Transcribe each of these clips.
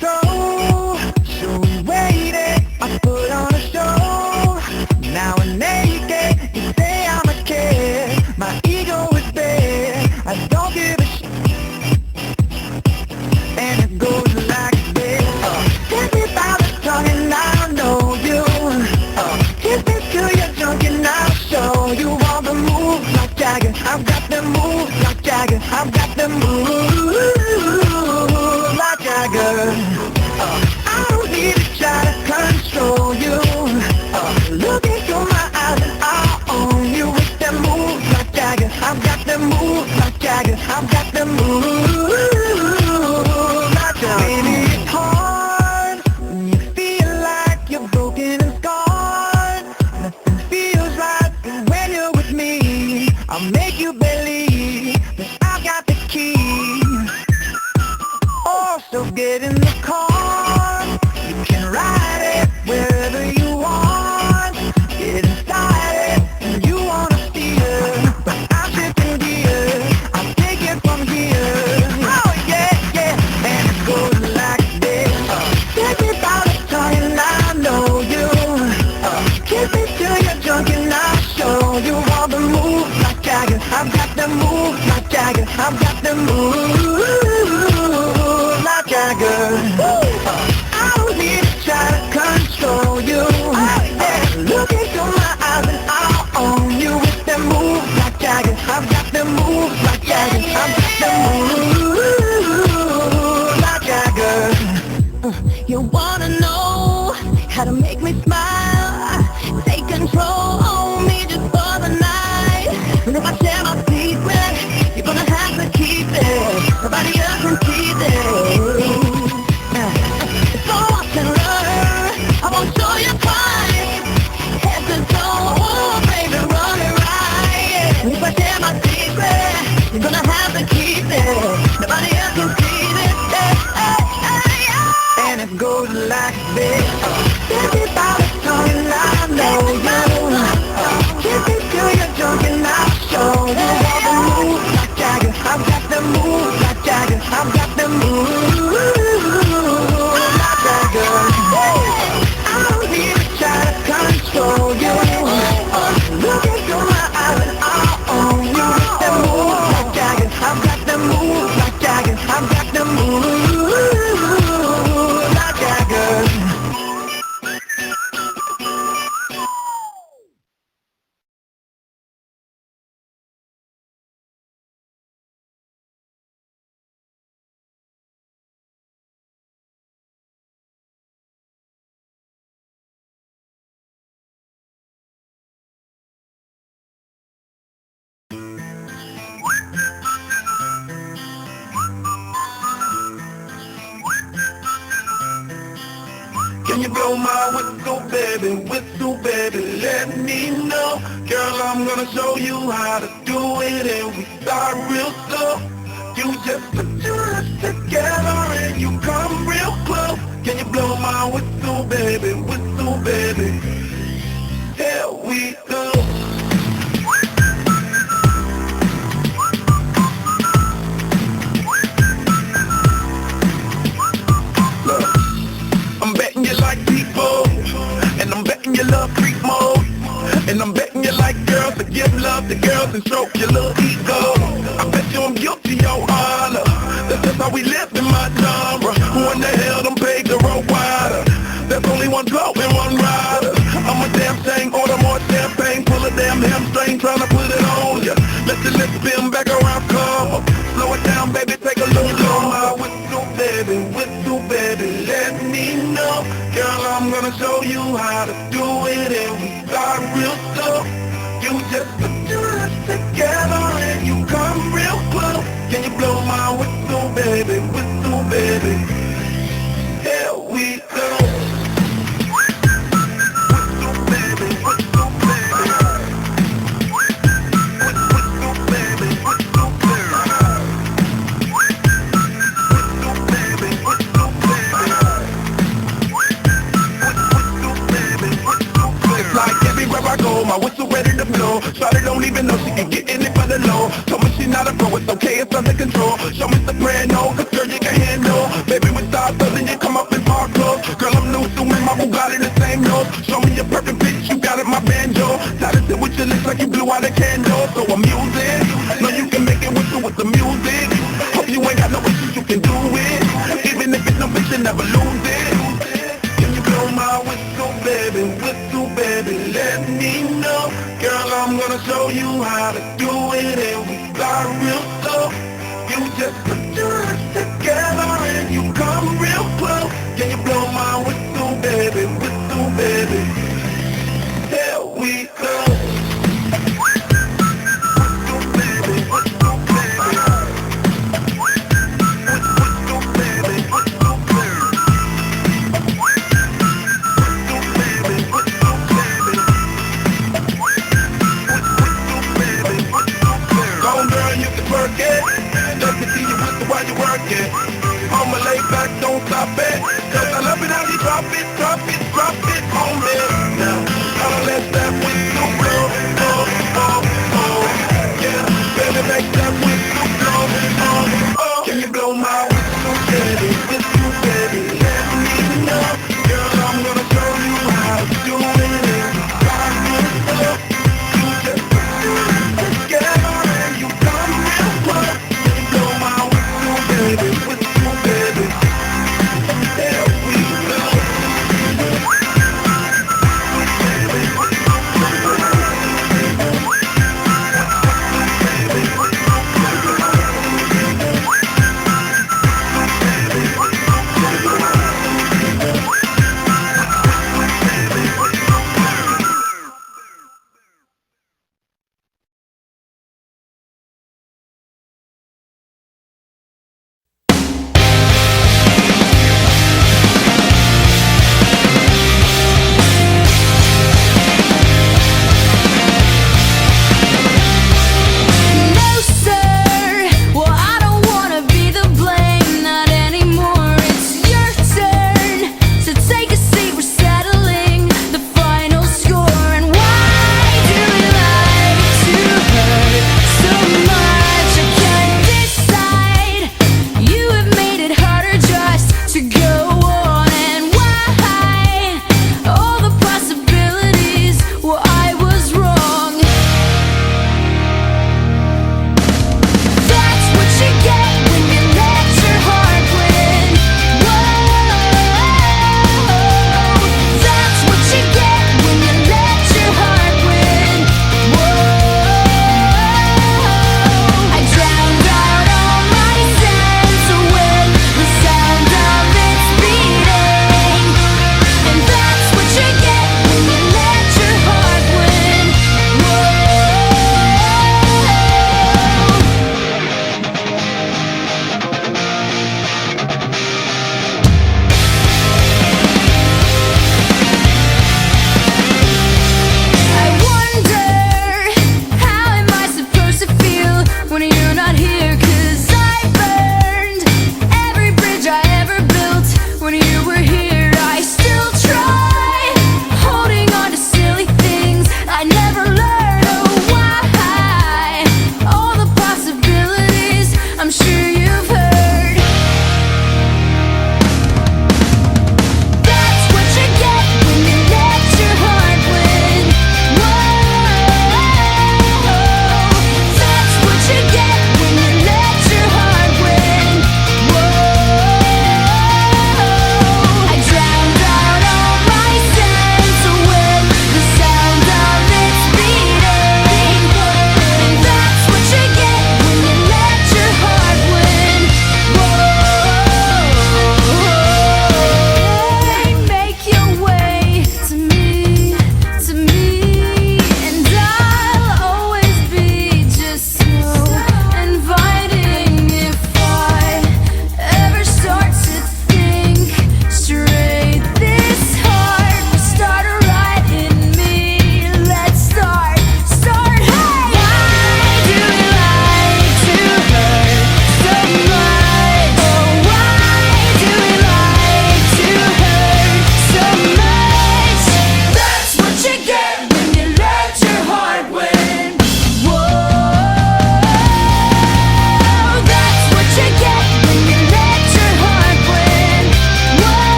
control, so we waited. I put on a show. Now I'm naked. You say I'm a kid. My ego is big. I don't give a shit. And it goes like this. Take me by the tongue and I know you. Kiss me till you're drunk and I'll show you all the moves like Jagger. I've got the moves like Jagger. I've got the moves like Jagger. I don't need to try to control you. Look into my eyes and I'll own you with the moves like Jagger. I've got the moves like Jagger. I've got the moves like Jagger. Baby, it's hard when you feel like you're broken and scarred. Nothing feels right when you're with me. I'll make you believe that I've got the key. Oh, so get in the car. You can ride it wherever you want. Get inside it and you wanna steer. But I'm shifting gears. I'll take it from here. Oh yeah, yeah. And it goes like this. Take me by the tongue and I know you. Kiss me till you're drunk and I'll show you all the moves like Jagger. I've got the moves like Jagger. I've got the moves like Jagger. I don't need to try to control you. Look into my eyes and I'll own you with the moves like Jagger. I've got the moves like Jagger. I've got the moves like Jagger. You wanna know how to make me smile? Take control on me just for the night. And if I share my secret, you're gonna have to keep it. Nobody else can see this. So I can learn. I won't show you twice. Head to toe, oh baby, run it right. And if I share my secret, you're gonna have to keep it. Nobody else can see this. And it goes like this. Take me by the tongue and I know you. Kiss me till you're drunk and I'll show you all the moves like Jagger. I've got the moves like Jagger. I've got the moves like Jagger. I don't need to try to control you. Look into my eyes and I'll own you with the moves like Jagger. I've got the moves like Jagger. I've got the moves like Jagger. Can you blow my whistle, baby, let me know. Girl, I'm gonna show you how to do it, and we start real slow. You just put your lips together and you come real close. Can you blow my whistle, baby, here we go. I'm betting you like people, and I'm betting you love freak mode, and I'm betting you like girls to give love to girls and stroke your little ego. I bet you I'm guilty, your honor. That's just how we live in my genre. Who in the hell done paved the road wider? There's only one blow and one rider. I'm a damn thing, order more champagne, pull a damn hamstring, tryna put it on ya. Let your lips spin back around, come on. Slow it down, baby, take a look. Blow my whistle, baby, let me know. Girl, I'm gonna show you how to do it, and we start real slow. You just put your lips together and you come real close. Can you blow my whistle, baby, here we go. My whistle ready to blow. Shawty don't even know she can get in it for the low. Told me she not a pro, it's okay, it's under control. Show me soprano, cause girl you can handle. Baby, we start building, you come up in park clothes. Girl, I'm new, so my Bugatti the same nose. Show me your perfect pitch, you got it, my banjo. Talented with your lips like you blew out a candle. So I'm using, know you can make it with the music. Hope you ain't got no issues, you can do it. Even if it's no bitch, you never lose it. Can you blow my whistle, baby, let me know. Girl, I'm gonna show you how to do it, and we start real slow. You just put your lips together and you come real close. Can you blow my whistle, baby, here we go. Whistle, baby, whistle, baby. Whistle, baby, whistle, baby. Whistle, baby, whistle, baby. Whistle, baby, whistle, baby. Go on, girl, you can work it. Let me see you whistle while you work it. I'ma lay back, don't stop it. Cause I love it how you drop it on me. Now, I'll let that whistle blow, yeah, baby, make that whistle blow, Can you blow my whistle, baby, let me know. Girl, I'm gonna show you how to do it. Rock it up. You just put your lips together and you come real close. Can you blow my whistle, baby, here we go.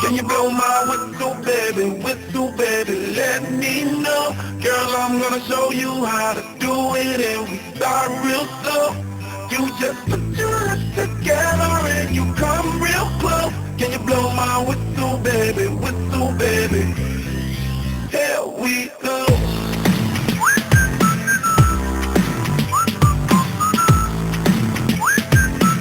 Can you blow my whistle, baby, let me know. Girl, I'm gonna show you how to do it, and we start real slow. You just put your lips together and you come real close. Can you blow my whistle, baby, Here we go.